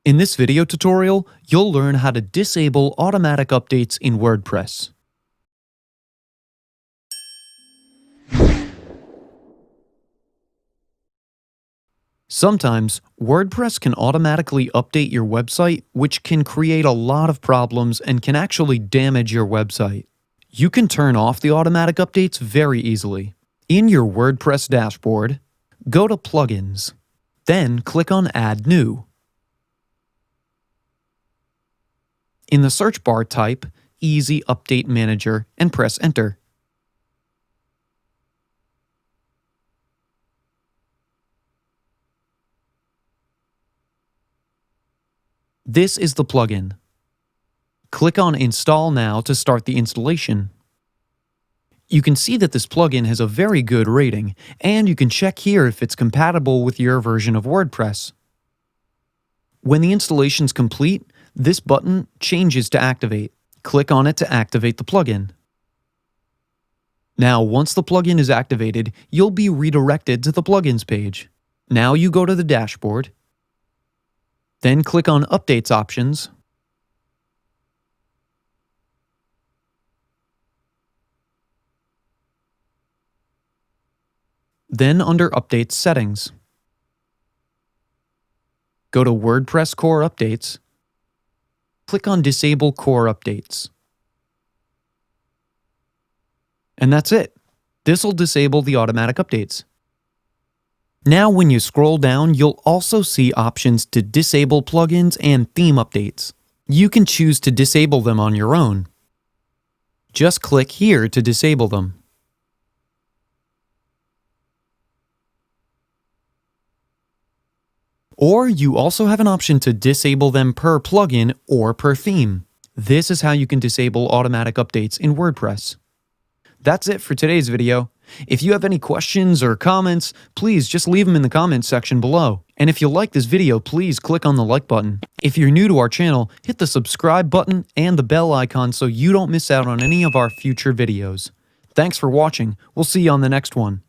In this video tutorial, you'll learn how to disable automatic updates in WordPress. Sometimes, WordPress can automatically update your website, which can create a lot of problems and can actually damage your website. You can turn off the automatic updates very easily. In your WordPress dashboard, go to Plugins, then click on Add New. In the search bar, type Easy Update Manager and press Enter. This is the plugin. Click on Install Now to start the installation. You can see that this plugin has a very good rating, and you can check here if it's compatible with your version of WordPress. When the installation's complete, this button changes to Activate. Click on it to activate the plugin. Now, once the plugin is activated, you'll be redirected to the Plugins page. Now you go to the dashboard. Then click on Updates options. Then under Updates Settings, go to WordPress Core Updates. Click on Disable Core Updates. And that's it. This will disable the automatic updates. Now when you scroll down, you'll also see options to disable plugins and theme updates. You can choose to disable them on your own. Just click here to disable them. Or you also have an option to disable them per plugin or per theme. This is how you can disable automatic updates in WordPress. That's it for today's video. If you have any questions or comments, please just leave them in the comments section below. And if you like this video, please click on the like button. If you're new to our channel, hit the subscribe button and the bell icon so you don't miss out on any of our future videos. Thanks for watching. We'll see you on the next one.